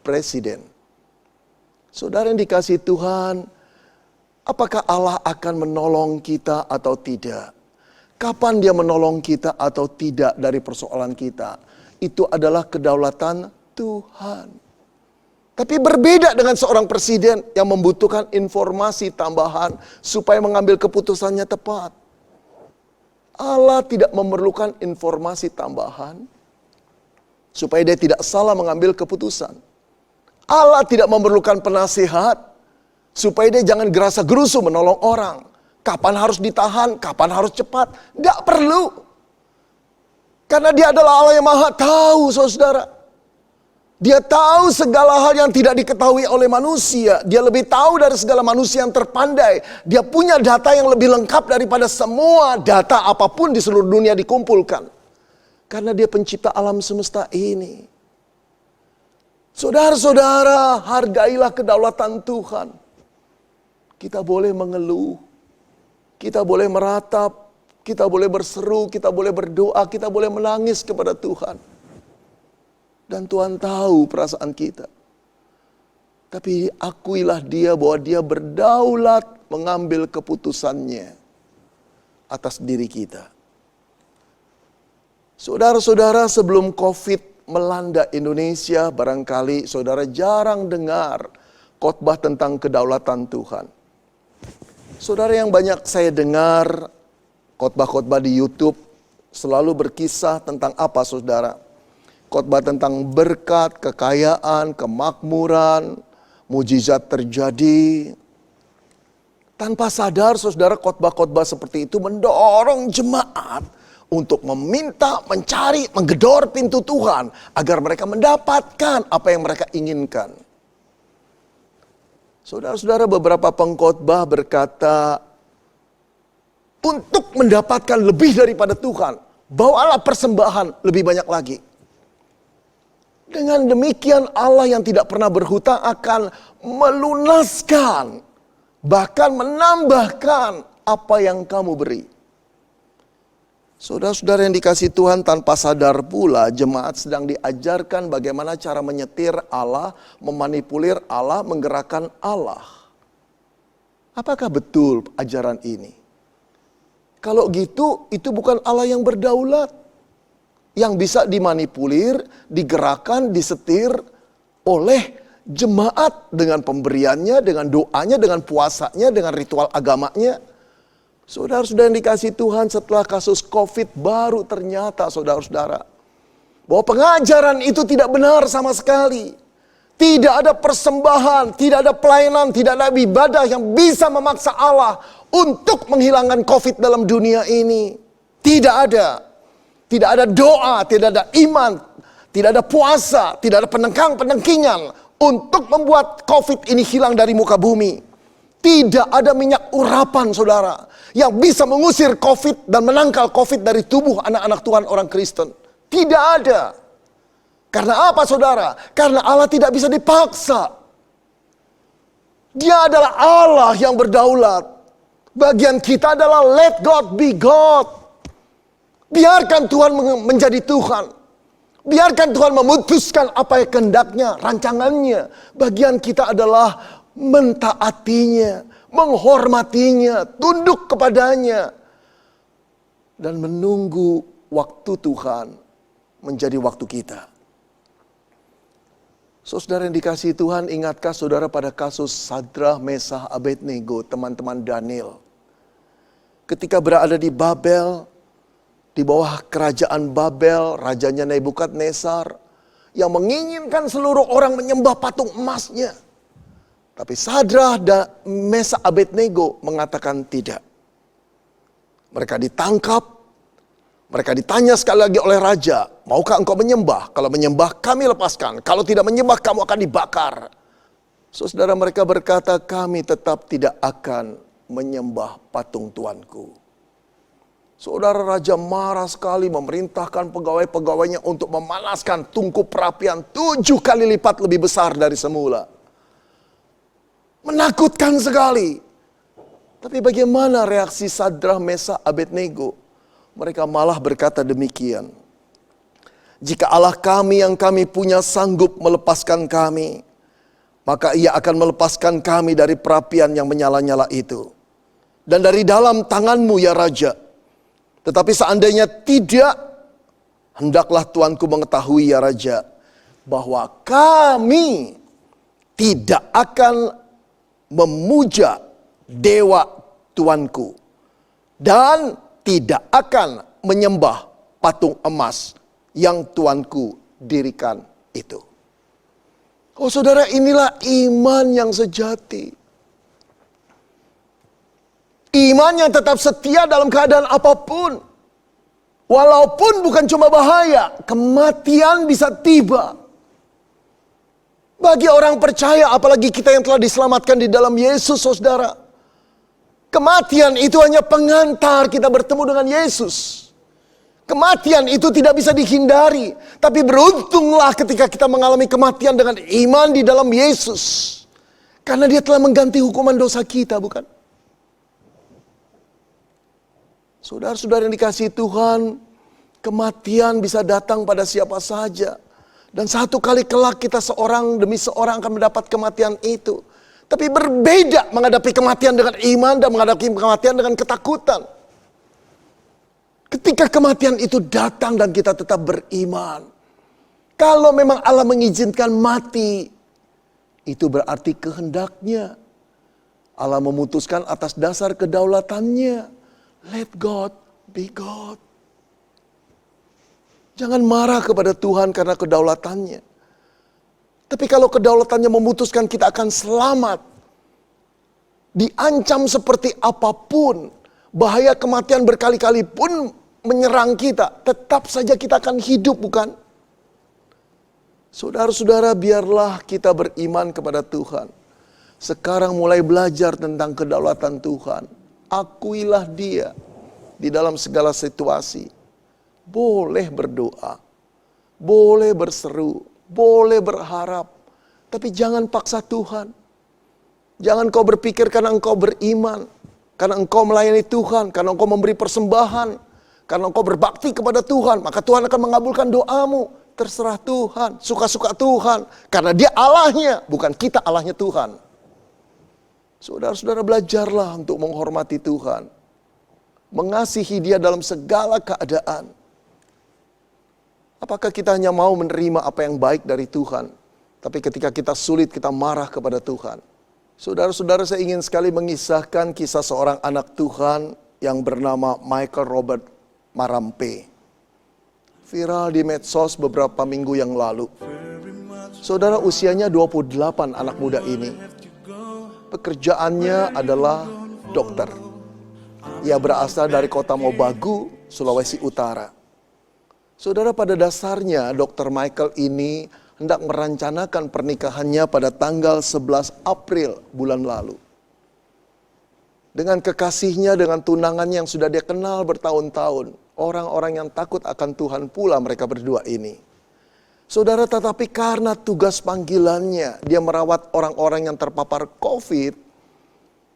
Presiden. Saudara yang dikasihi Tuhan, apakah Allah akan menolong kita atau tidak? Kapan dia menolong kita atau tidak dari persoalan kita? Itu adalah kedaulatan Tuhan. Tapi berbeda dengan seorang presiden yang membutuhkan informasi tambahan supaya mengambil keputusannya tepat. Allah tidak memerlukan informasi tambahan supaya dia tidak salah mengambil keputusan. Allah tidak memerlukan penasihat supaya dia jangan gerasa gerusu menolong orang. Kapan harus ditahan, kapan harus cepat, tidak perlu. Karena dia adalah Allah yang maha tahu, saudara. Dia tahu segala hal yang tidak diketahui oleh manusia. Dia lebih tahu dari segala manusia yang terpandai. Dia punya data yang lebih lengkap daripada semua data apapun di seluruh dunia dikumpulkan. Karena dia pencipta alam semesta ini. Saudara-saudara, hargailah kedaulatan Tuhan. Kita boleh mengeluh. Kita boleh meratap. Kita boleh berseru, kita boleh berdoa, kita boleh menangis kepada Tuhan. Dan Tuhan tahu perasaan kita. Tapi akuilah dia bahwa dia berdaulat mengambil keputusannya atas diri kita. Saudara-saudara, sebelum COVID melanda Indonesia, barangkali saudara jarang dengar khotbah tentang kedaulatan Tuhan. Saudara, yang banyak saya dengar khotbah-khotbah di YouTube selalu berkisah tentang apa, saudara? Khotbah tentang berkat, kekayaan, kemakmuran, mujizat terjadi. Tanpa sadar, saudara, khotbah-khotbah seperti itu mendorong jemaat untuk meminta, mencari, menggedor pintu Tuhan agar mereka mendapatkan apa yang mereka inginkan. Saudara-saudara, beberapa pengkhotbah berkata, untuk mendapatkan lebih daripada Tuhan, bawalah persembahan lebih banyak lagi. Dengan demikian Allah yang tidak pernah berhutang akan melunaskan, bahkan menambahkan apa yang kamu beri. Saudara-saudara yang dikasihi Tuhan, tanpa sadar pula jemaat sedang diajarkan bagaimana cara menyetir Allah, memanipulir Allah, menggerakkan Allah. Apakah betul ajaran ini? Kalau gitu, itu bukan Allah yang berdaulat. Yang bisa dimanipulir, digerakkan, disetir oleh jemaat dengan pemberiannya, dengan doanya, dengan puasanya, dengan ritual agamanya. Saudara-saudara yang dikasihi Tuhan, setelah kasus COVID baru ternyata, saudara-saudara, bahwa pengajaran itu tidak benar sama sekali. Tidak ada persembahan, tidak ada pelayanan, tidak ada ibadah yang bisa memaksa Allah untuk menghilangkan COVID dalam dunia ini. Tidak ada. Tidak ada doa, tidak ada iman, tidak ada puasa, tidak ada penengkang-penengkingan untuk membuat COVID ini hilang dari muka bumi. Tidak ada minyak urapan, saudara, yang bisa mengusir COVID dan menangkal COVID dari tubuh anak-anak Tuhan orang Kristen. Tidak ada. Karena apa, saudara? Karena Allah tidak bisa dipaksa. Dia adalah Allah yang berdaulat. Bagian kita adalah let God be God. Biarkan Tuhan menjadi Tuhan. Biarkan Tuhan memutuskan apa yang kehendaknya, rancangannya. Bagian kita adalah mentaatinya, menghormatinya, tunduk kepadanya. Dan menunggu waktu Tuhan menjadi waktu kita. Saudara yang dikasihi Tuhan, ingatkah saudara pada kasus Sadrah, Mesah, Abednego, teman-teman Daniel? Ketika berada di Babel, di bawah kerajaan Babel, rajanya Nebukadnezar, yang menginginkan seluruh orang menyembah patung emasnya. Tapi Sadrah dan Mesah, Abednego mengatakan tidak. Mereka ditangkap. Mereka ditanya sekali lagi oleh raja, maukah engkau menyembah? Kalau menyembah kami lepaskan, kalau tidak menyembah kamu akan dibakar. Saudara, mereka berkata, kami tetap tidak akan menyembah patung Tuanku. Saudara, raja marah sekali, memerintahkan pegawai-pegawainya untuk memanaskan tungku perapian 7 kali lipat lebih besar dari semula. Menakutkan sekali. Tapi bagaimana reaksi Sadrah, Mesah, Abednego? Mereka malah berkata demikian. Jika Allah kami yang kami punya sanggup melepaskan kami, maka ia akan melepaskan kami dari perapian yang menyala-nyala itu. Dan dari dalam tanganmu ya Raja. Tetapi seandainya tidak, hendaklah Tuanku mengetahui ya Raja, bahwa kami tidak akan memuja dewa Tuanku. Dan tidak akan menyembah patung emas yang Tuanku dirikan itu. Oh saudara, inilah iman yang sejati. Iman yang tetap setia dalam keadaan apapun. Walaupun bukan cuma bahaya, kematian bisa tiba. Bagi orang percaya, apalagi kita yang telah diselamatkan di dalam Yesus, saudara. Kematian itu hanya pengantar kita bertemu dengan Yesus. Kematian itu tidak bisa dihindari. Tapi beruntunglah ketika kita mengalami kematian dengan iman di dalam Yesus. Karena dia telah mengganti hukuman dosa kita, bukan? Saudara-saudara yang dikasihi Tuhan, kematian bisa datang pada siapa saja. Dan satu kali kelak kita seorang demi seorang akan mendapat kematian itu. Tapi berbeda menghadapi kematian dengan iman dan menghadapi kematian dengan ketakutan. Ketika kematian itu datang dan kita tetap beriman. Kalau memang Allah mengizinkan mati, itu berarti kehendaknya. Allah memutuskan atas dasar kedaulatannya. Let God be God. Jangan marah kepada Tuhan karena kedaulatannya. Tapi kalau kedaulatannya memutuskan kita akan selamat, diancam seperti apapun, bahaya kematian berkali-kali pun menyerang kita, tetap saja kita akan hidup, bukan? Saudara-saudara, biarlah kita beriman kepada Tuhan. Sekarang mulai belajar tentang kedaulatan Tuhan. Akuilah Dia di dalam segala situasi. Boleh berdoa, boleh berseru, boleh berharap, tapi jangan paksa Tuhan. Jangan kau berpikir karena engkau beriman, karena engkau melayani Tuhan, karena engkau memberi persembahan, karena engkau berbakti kepada Tuhan, maka Tuhan akan mengabulkan doamu. Terserah Tuhan, suka-suka Tuhan, karena Dia Allahnya, bukan kita Allahnya Tuhan. Saudara-saudara, belajarlah untuk menghormati Tuhan, mengasihi Dia dalam segala keadaan. Apakah kita hanya mau menerima apa yang baik dari Tuhan, tapi ketika kita sulit kita marah kepada Tuhan? Saudara-saudara, saya ingin sekali mengisahkan kisah seorang anak Tuhan yang bernama Michael Robert Marampe. Viral di medsos beberapa minggu yang lalu. Saudara, usianya 28 anak muda ini. Pekerjaannya adalah dokter. Ia berasal dari kota Mobagu, Sulawesi Utara. Saudara, pada dasarnya Dr. Michael ini hendak merencanakan pernikahannya pada tanggal 11 April bulan lalu. Dengan kekasihnya, dengan tunangannya yang sudah dia kenal bertahun-tahun. Orang-orang yang takut akan Tuhan pula mereka berdua ini. Saudara, tetapi karena tugas panggilannya, dia merawat orang-orang yang terpapar COVID.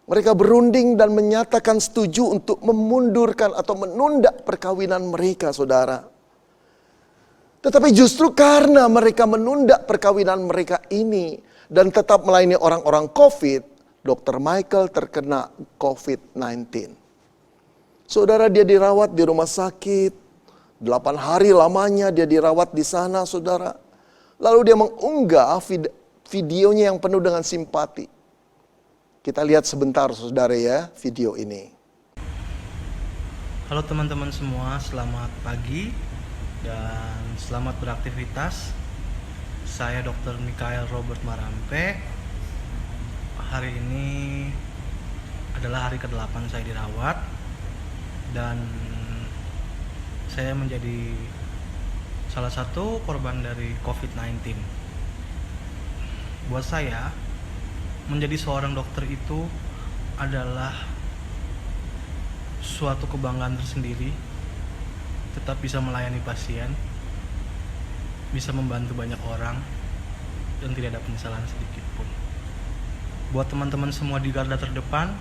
Mereka berunding dan menyatakan setuju untuk memundurkan atau menunda perkawinan mereka, saudara. Tetapi justru karena mereka menunda perkawinan mereka ini dan tetap melayani orang-orang COVID, Dr. Michael terkena COVID-19. Saudara, dia dirawat di rumah sakit, 8 hari lamanya dia dirawat di sana, saudara. Lalu dia mengunggah videonya yang penuh dengan simpati. Kita lihat sebentar, saudara ya, video ini. Halo teman-teman semua, selamat pagi dan selamat beraktivitas. Saya Dr. Michael Robert Marampe. Hari ini adalah hari ke-8 saya dirawat dan saya menjadi salah satu korban dari COVID-19. Buat saya, menjadi seorang dokter itu adalah suatu kebanggaan tersendiri. Tetap bisa melayani pasien, bisa membantu banyak orang, dan tidak ada penyesalan sedikit pun. Buat teman-teman semua di garda terdepan,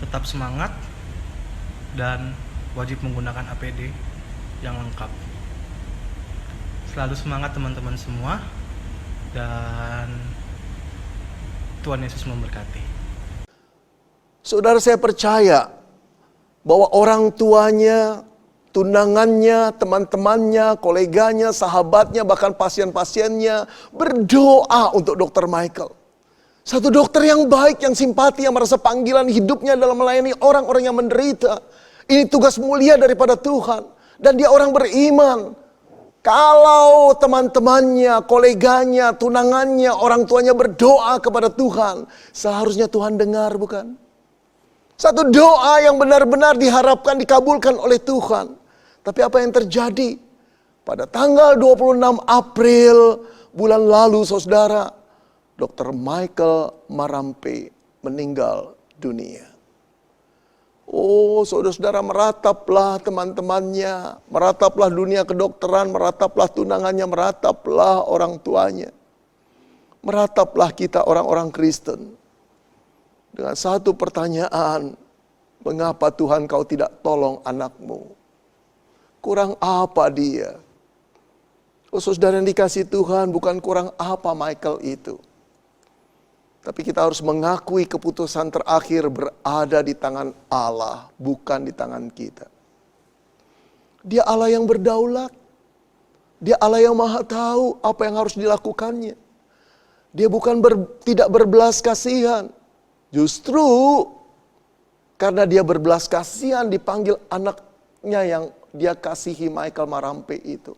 tetap semangat dan wajib menggunakan APD yang lengkap. Selalu semangat teman-teman semua, dan Tuhan Yesus memberkati. Saudara, saya percaya bahwa orang tuanya, tunangannya, teman-temannya, koleganya, sahabatnya, bahkan pasien-pasiennya berdoa untuk Dr. Michael. Satu dokter yang baik, yang simpati, yang merasa panggilan hidupnya dalam melayani orang-orang yang menderita. Ini tugas mulia daripada Tuhan. Dan dia orang beriman. Kalau teman-temannya, koleganya, tunangannya, orang tuanya berdoa kepada Tuhan, seharusnya Tuhan dengar, bukan? Satu doa yang benar-benar diharapkan dikabulkan oleh Tuhan. Tapi apa yang terjadi? Pada tanggal 26 April bulan lalu, saudara, Dr. Michael Marampe meninggal dunia. Oh, saudara-saudara, merataplah teman-temannya, merataplah dunia kedokteran, merataplah tunangannya, merataplah orang tuanya. Merataplah kita orang-orang Kristen. Dengan satu pertanyaan, mengapa Tuhan kau tidak tolong anakmu? Kurang apa dia? Oh, saudara yang dikasih Tuhan, bukan kurang apa Michael itu. Tapi kita harus mengakui keputusan terakhir berada di tangan Allah, bukan di tangan kita. Dia Allah yang berdaulat. Dia Allah yang maha tahu apa yang harus dilakukannya. Dia bukan tidak berbelas kasihan. Justru karena dia berbelas kasihan dipanggil anaknya yang dia kasihi, Michael Marampe itu.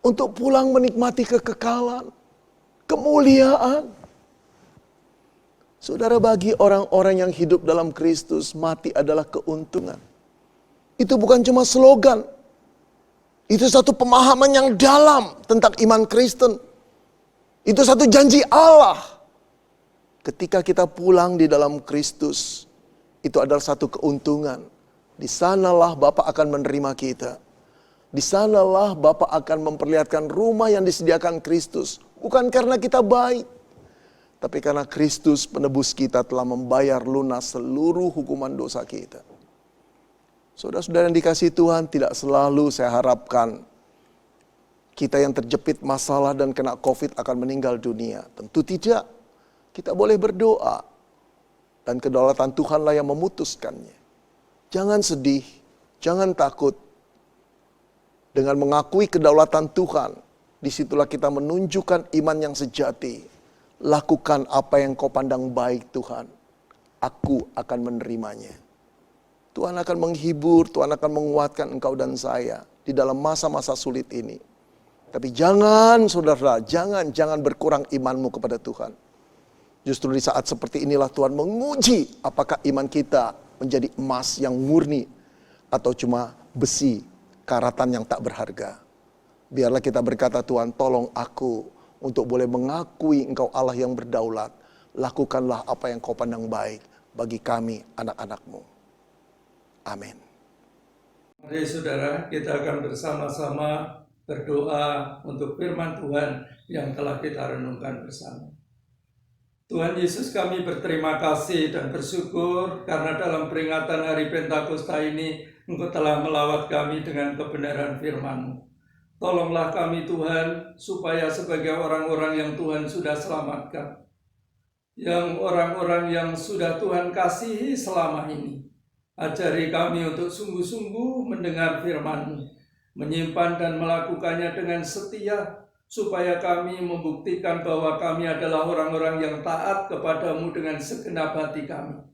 Untuk pulang menikmati kekekalan, kemuliaan. Saudara, bagi orang-orang yang hidup dalam Kristus, mati adalah keuntungan. Itu bukan cuma slogan. Itu satu pemahaman yang dalam tentang iman Kristen. Itu satu janji Allah. Ketika kita pulang di dalam Kristus, itu adalah satu keuntungan. Di sanalah Bapa akan menerima kita. Di sanalah Bapa akan memperlihatkan rumah yang disediakan Kristus. Bukan karena kita baik, tapi karena Kristus penebus kita telah membayar lunas seluruh hukuman dosa kita. Saudara-saudara yang dikasihi Tuhan, tidak selalu saya harapkan kita yang terjepit masalah dan kena COVID akan meninggal dunia. Tentu tidak. Kita boleh berdoa. Dan kedaulatan Tuhanlah yang memutuskannya. Jangan sedih, jangan takut. Dengan mengakui kedaulatan Tuhan, disitulah kita menunjukkan iman yang sejati. Lakukan apa yang kau pandang baik Tuhan. Aku akan menerimanya. Tuhan akan menghibur, Tuhan akan menguatkan engkau dan saya di dalam masa-masa sulit ini. Tapi jangan, saudara, jangan berkurang imanmu kepada Tuhan. Justru di saat seperti inilah Tuhan menguji apakah iman kita menjadi emas yang murni atau cuma besi, karatan yang tak berharga. Biarlah kita berkata, Tuhan tolong aku untuk boleh mengakui engkau Allah yang berdaulat. Lakukanlah apa yang kau pandang baik bagi kami anak-anakmu. Amin. Mari saudara, kita akan bersama-sama berdoa untuk firman Tuhan yang telah kita renungkan bersama. Tuhan Yesus, kami berterima kasih dan bersyukur karena dalam peringatan hari Pentakosta ini Engkau telah melawat kami dengan kebenaran firman-Mu. Tolonglah kami Tuhan, supaya sebagai orang-orang yang Tuhan sudah selamatkan, yang orang-orang yang sudah Tuhan kasihi selama ini, ajari kami untuk sungguh-sungguh mendengar firman-Mu, menyimpan dan melakukannya dengan setia, supaya kami membuktikan bahwa kami adalah orang-orang yang taat kepadamu dengan segenap hati kami.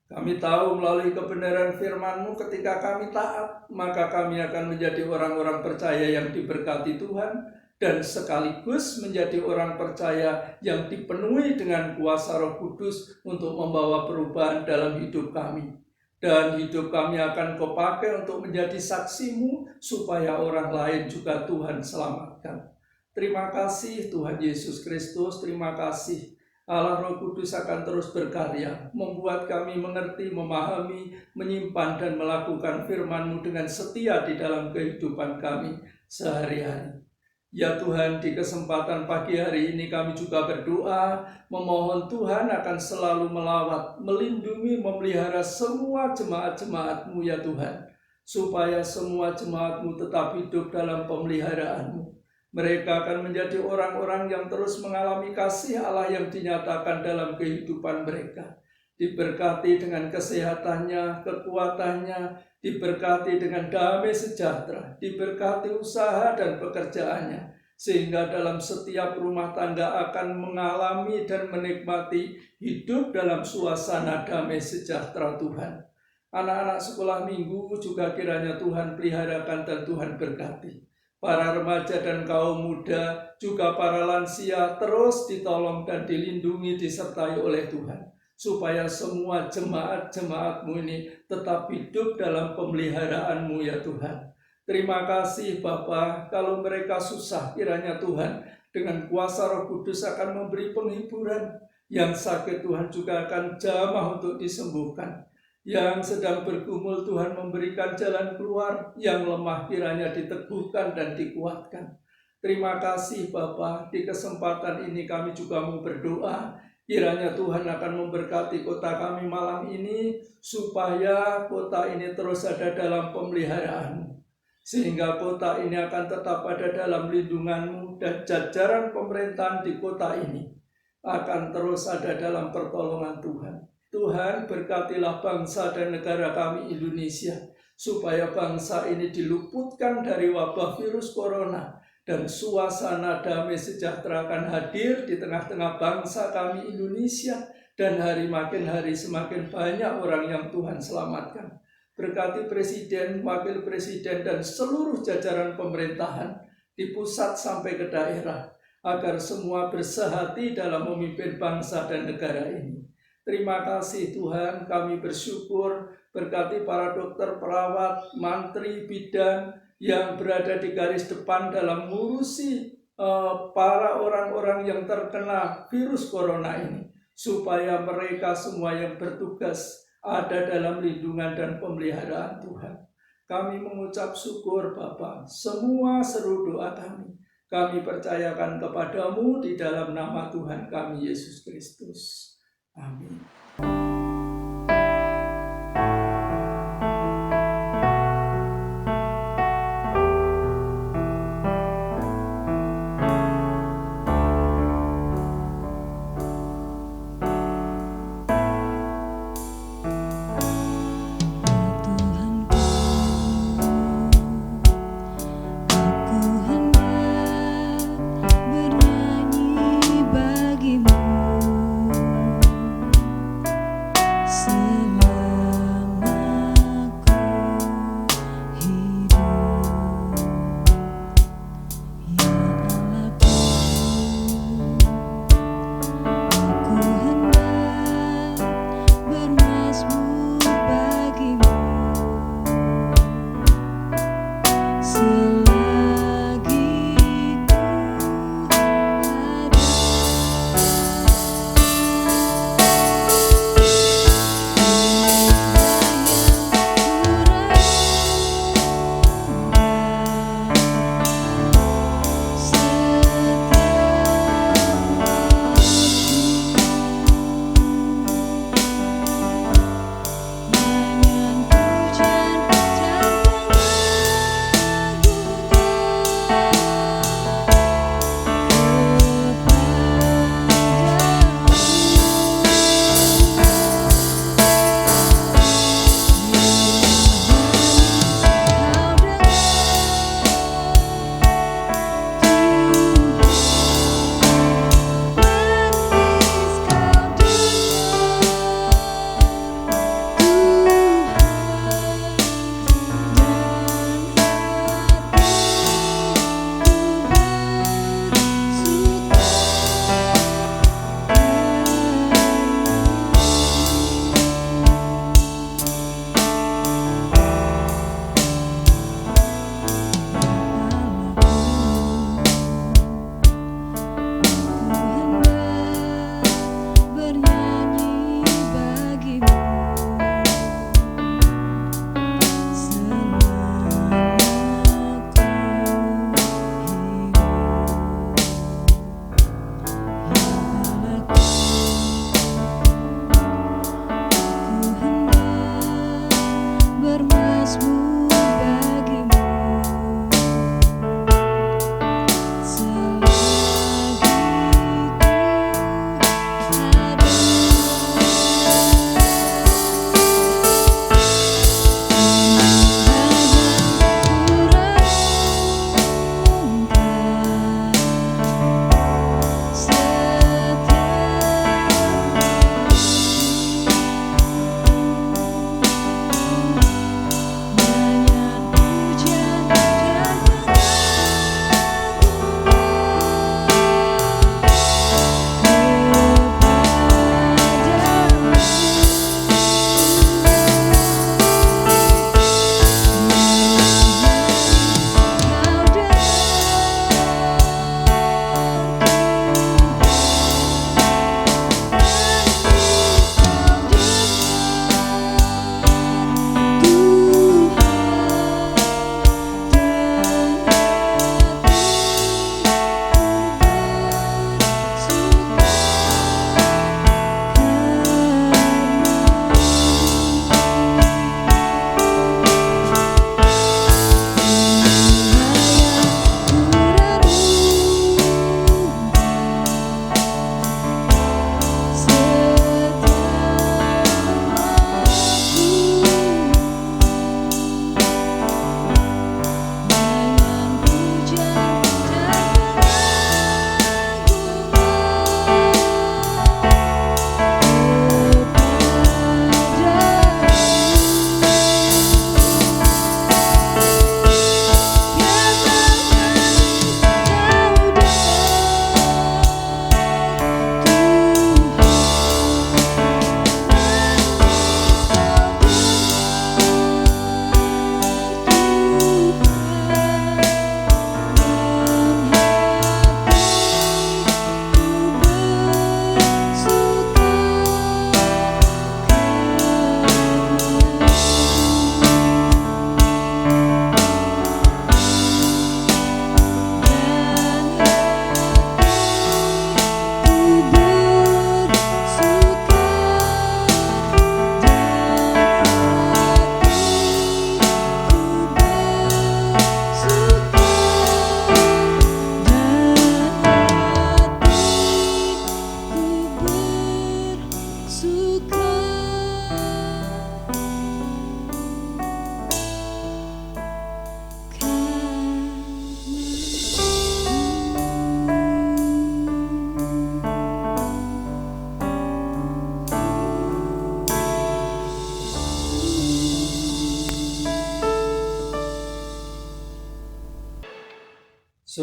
Kami tahu melalui kebenaran firman-Mu ketika kami taat, maka kami akan menjadi orang-orang percaya yang diberkati Tuhan, dan sekaligus menjadi orang percaya yang dipenuhi dengan kuasa Roh Kudus untuk membawa perubahan dalam hidup kami. Dan hidup kami akan Kau pakai untuk menjadi saksi-Mu, supaya orang lain juga Tuhan selamatkan. Terima kasih Tuhan Yesus Kristus, terima kasih. Allah Roh Kudus akan terus berkarya, membuat kami mengerti, memahami, menyimpan dan melakukan firman-Mu dengan setia di dalam kehidupan kami sehari-hari. Ya Tuhan, di kesempatan pagi hari ini kami juga berdoa, memohon Tuhan akan selalu melawat, melindungi, memelihara semua jemaat-jemaat-Mu ya Tuhan, supaya semua jemaat-Mu tetap hidup dalam pemeliharaan-Mu. Mereka akan menjadi orang-orang yang terus mengalami kasih Allah yang dinyatakan dalam kehidupan mereka. Diberkati dengan kesehatannya, kekuatannya, diberkati dengan damai sejahtera, diberkati usaha dan pekerjaannya, sehingga dalam setiap rumah tangga akan mengalami dan menikmati hidup dalam suasana damai sejahtera Tuhan. Anak-anak sekolah minggu juga kiranya Tuhan peliharakan dan Tuhan berkati. Para remaja dan kaum muda, juga para lansia terus ditolong dan dilindungi, disertai oleh Tuhan. supaya semua jemaat-jemaat-Mu ini tetap hidup dalam pemeliharaan-Mu ya Tuhan. Terima kasih Bapa, kalau mereka susah kiranya Tuhan dengan kuasa Roh Kudus akan memberi penghiburan. Yang sakit Tuhan juga akan jamah untuk disembuhkan. Yang sedang bergumul Tuhan memberikan jalan keluar, yang lemah kiranya diteguhkan dan dikuatkan. Terima kasih Bapa, di kesempatan ini kami juga mau berdoa, kiranya Tuhan akan memberkati kota kami malam ini, supaya kota ini terus ada dalam pemeliharaan-Mu. Sehingga kota ini akan tetap ada dalam lindungan-Mu, dan jajaran pemerintahan di kota ini akan terus ada dalam pertolongan Tuhan. Tuhan, berkatilah bangsa dan negara kami Indonesia, supaya bangsa ini diluputkan dari wabah virus corona, dan suasana damai sejahtera akan hadir di tengah-tengah bangsa kami Indonesia, dan hari makin hari semakin banyak orang yang Tuhan selamatkan. Berkati Presiden, Wakil Presiden, dan seluruh jajaran pemerintahan di pusat sampai ke daerah, agar semua bersehati dalam memimpin bangsa dan negara ini. Terima kasih Tuhan, kami bersyukur, berkati para dokter, perawat, mantri, bidan yang berada di garis depan dalam mengurusi para orang-orang yang terkena virus corona ini, supaya mereka semua yang bertugas ada dalam lindungan dan pemeliharaan Tuhan. Kami mengucap syukur Bapa, semua seru doa kami percayakan kepadamu di dalam nama Tuhan kami Yesus Kristus. Amin.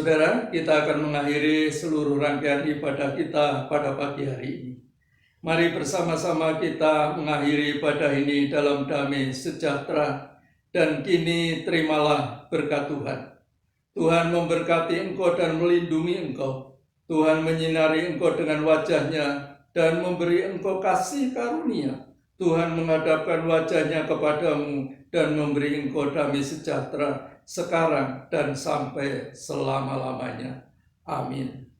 Saudara, kita akan mengakhiri seluruh rangkaian ibadah kita pada pagi hari ini. Mari bersama-sama kita mengakhiri ibadah ini dalam damai sejahtera, dan kini terimalah berkat Tuhan. Tuhan memberkati engkau dan melindungi engkau. Tuhan menyinari engkau dengan wajah-Nya dan memberi engkau kasih karunia. Tuhan menghadapkan wajah-Nya kepadamu dan memberi engkau damai sejahtera sekarang dan sampai selama-lamanya. Amin.